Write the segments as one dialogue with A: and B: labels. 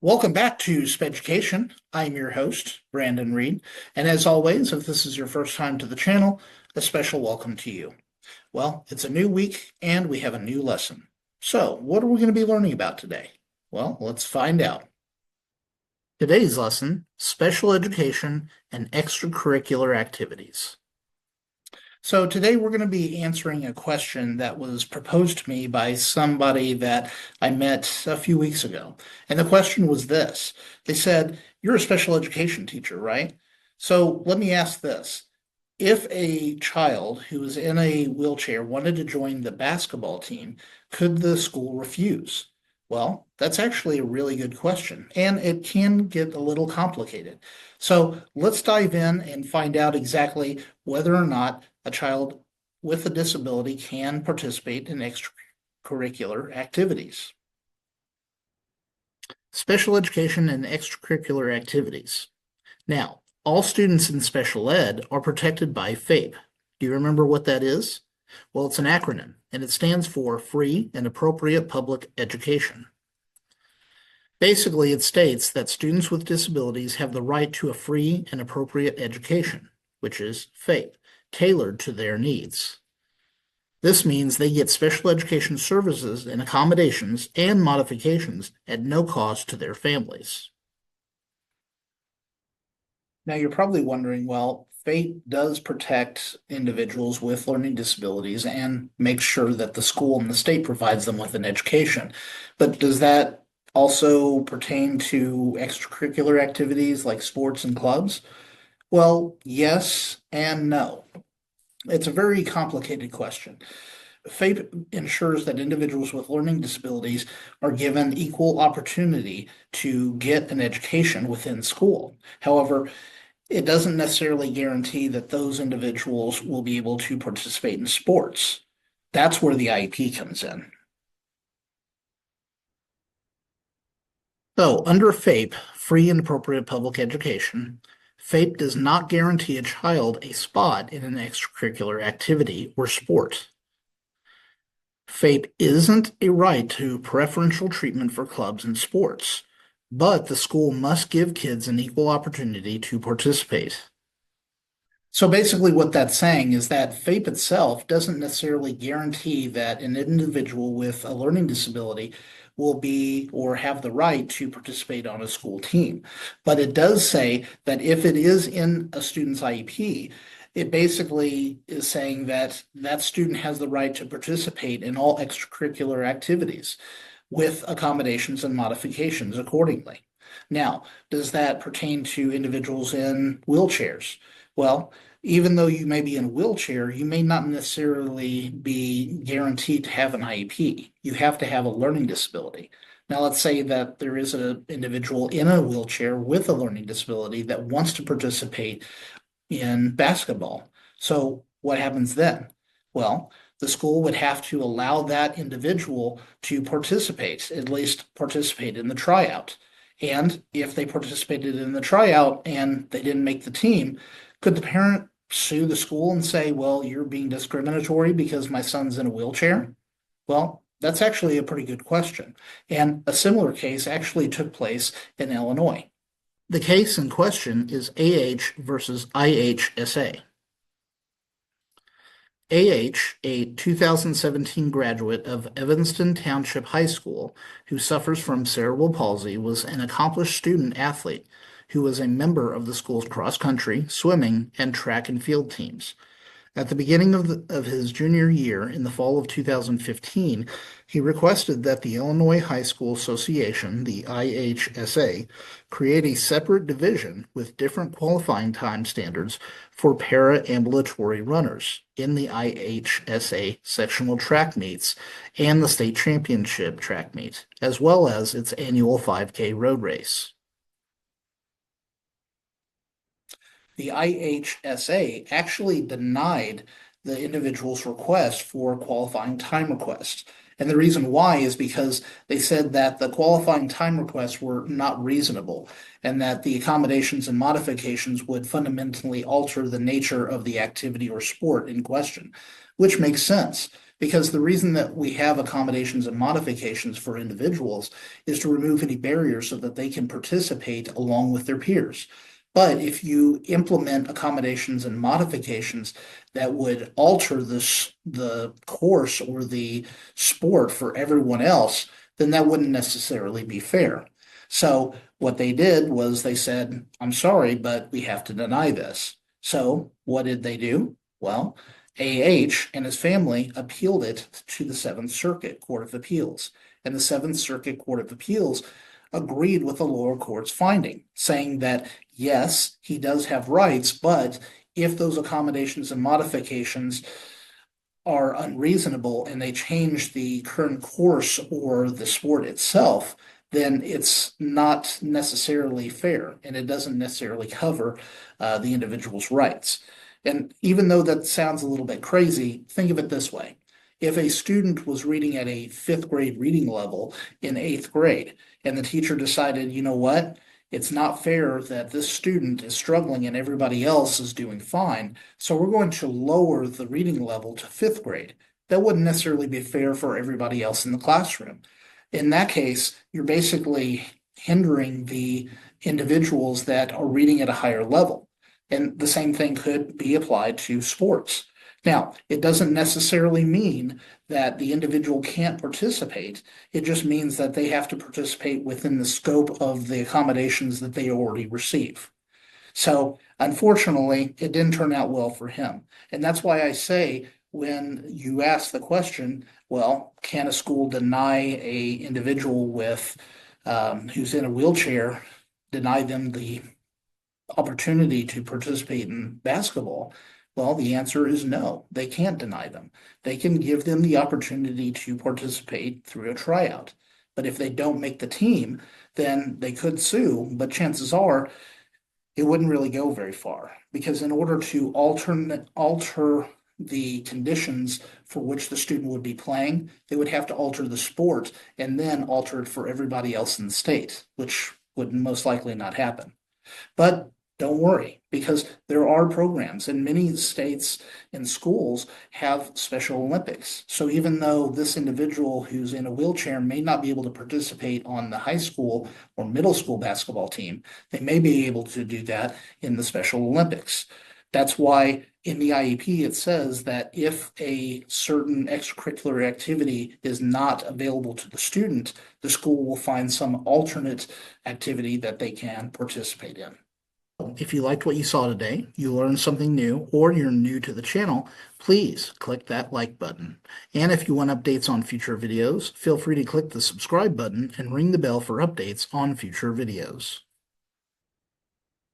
A: Welcome back to Speducation. I'm your host, Brandon Reed, and as always, if this is your first time to the channel, a special welcome to you. Well, it's a new week and we have a new lesson. So, what are we going to be learning about today? Well, let's find out. Today's lesson, special education and extracurricular activities. So today we're going to be answering a question that was proposed to me by somebody that I met a few weeks ago. And the question was this. They said, "You're a special education teacher, right? So let me ask this. If a child who is in a wheelchair wanted to join the basketball team, could the school refuse?" Well, that's actually a really good question, and it can get a little complicated. So let's dive in and find out exactly whether or not a child with a disability can participate in extracurricular activities. Special education and extracurricular activities. Now, all students in special ed are protected by FAPE. Do you remember what that is? Well, it's an acronym, and it stands for Free and Appropriate Public Education. Basically, it states that students with disabilities have the right to a free and appropriate education, which is FAPE, tailored to their needs. This means they get special education services and accommodations and modifications at no cost to their families. Now, you're probably wondering, well, FAPE does protect individuals with learning disabilities and makes sure that the school and the state provides them with an education. But does that also pertain to extracurricular activities like sports and clubs? Well, yes and no. It's a very complicated question. FAPE ensures that individuals with learning disabilities are given equal opportunity to get an education within school. However, it doesn't necessarily guarantee that those individuals will be able to participate in sports. That's where the IEP comes in. So, under FAPE, Free and Appropriate Public Education, FAPE does not guarantee a child a spot in an extracurricular activity or sport. FAPE isn't a right to preferential treatment for clubs and sports, but the school must give kids an equal opportunity to participate. So basically, what that's saying is that FAPE itself doesn't necessarily guarantee that an individual with a learning disability will be or have the right to participate on a school team. But it does say that if it is in a student's IEP, it basically is saying that that student has the right to participate in all extracurricular activities with accommodations and modifications accordingly. Now, does that pertain to individuals in wheelchairs? Well, even though you may be in a wheelchair, you may not necessarily be guaranteed to have an IEP. You have to have a learning disability. Now, let's say that there is an individual in a wheelchair with a learning disability that wants to participate in basketball. So, what happens then? Well, the school would have to allow that individual to participate, at least participate in the tryout. And if they participated in the tryout and they didn't make the team, could the parent sue the school and say, well, you're being discriminatory because my son's in a wheelchair? Well, that's actually a pretty good question. And a similar case actually took place in Illinois. The case in question is AH versus IHSA. AH, a 2017 graduate of Evanston Township High School who suffers from cerebral palsy, was an accomplished student athlete who was a member of the school's cross-country, swimming, and track and field teams. At the beginning of his junior year in the fall of 2015, he requested that the Illinois High School Association, the IHSA, create a separate division with different qualifying time standards for para-ambulatory runners in the IHSA sectional track meets and the state championship track meet, as well as its annual 5K road race. The IHSA actually denied the individual's request for qualifying time requests. And the reason why is because they said that the qualifying time requests were not reasonable and that the accommodations and modifications would fundamentally alter the nature of the activity or sport in question, which makes sense Because the reason that we have accommodations and modifications for individuals is to remove any barriers so that they can participate along with their peers. But if you implement accommodations and modifications that would alter the course or the sport for everyone else, then that wouldn't necessarily be fair. So what they did was they said, I'm sorry, but we have to deny this. So what did they do? Well, AH and his family appealed it to the Seventh Circuit Court of Appeals. And the Seventh Circuit Court of Appeals agreed with the lower court's finding, saying that yes, he does have rights, but if those accommodations and modifications are unreasonable and they change the current course or the sport itself, then it's not necessarily fair and it doesn't necessarily cover the individual's rights. And even though that sounds a little bit crazy, think of it this way. If a student was reading at a fifth grade reading level in eighth grade, and the teacher decided, you know what? It's not fair that this student is struggling and everybody else is doing fine, so we're going to lower the reading level to fifth grade. That wouldn't necessarily be fair for everybody else in the classroom. In that case, you're basically hindering the individuals that are reading at a higher level. And the same thing could be applied to sports. Now, it doesn't necessarily mean that the individual can't participate. It just means that they have to participate within the scope of the accommodations that they already receive. So, unfortunately, it didn't turn out well for him. And that's why I say when you ask the question, well, can a school deny a individual with who's in a wheelchair, deny them the opportunity to participate in basketball? Well, the answer is no. They can't deny them. They can give them the opportunity to participate through a tryout. But if they don't make the team, then they could sue. But chances are it wouldn't really go very far because in order to alter the conditions for which the student would be playing, they would have to alter the sport and then alter it for everybody else in the state, which would most likely not happen. But don't worry, because there are programs, and many states and schools have Special Olympics. So even though this individual who's in a wheelchair may not be able to participate on the high school or middle school basketball team, they may be able to do that in the Special Olympics. That's why in the IEP it says that if a certain extracurricular activity is not available to the student, the school will find some alternate activity that they can participate in. If you liked what you saw today, you learned something new, or you're new to the channel, please click that like button. And if you want updates on future videos, feel free to click the subscribe button and ring the bell for updates on future videos.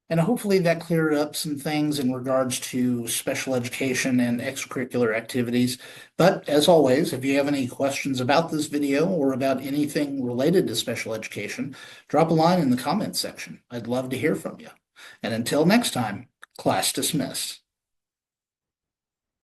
A: And hopefully that cleared up some things in regards to special education and extracurricular activities. But as always, if you have any questions about this video or about anything related to special education, drop a line in the comments section. I'd love to hear from you. And until next time, class dismissed.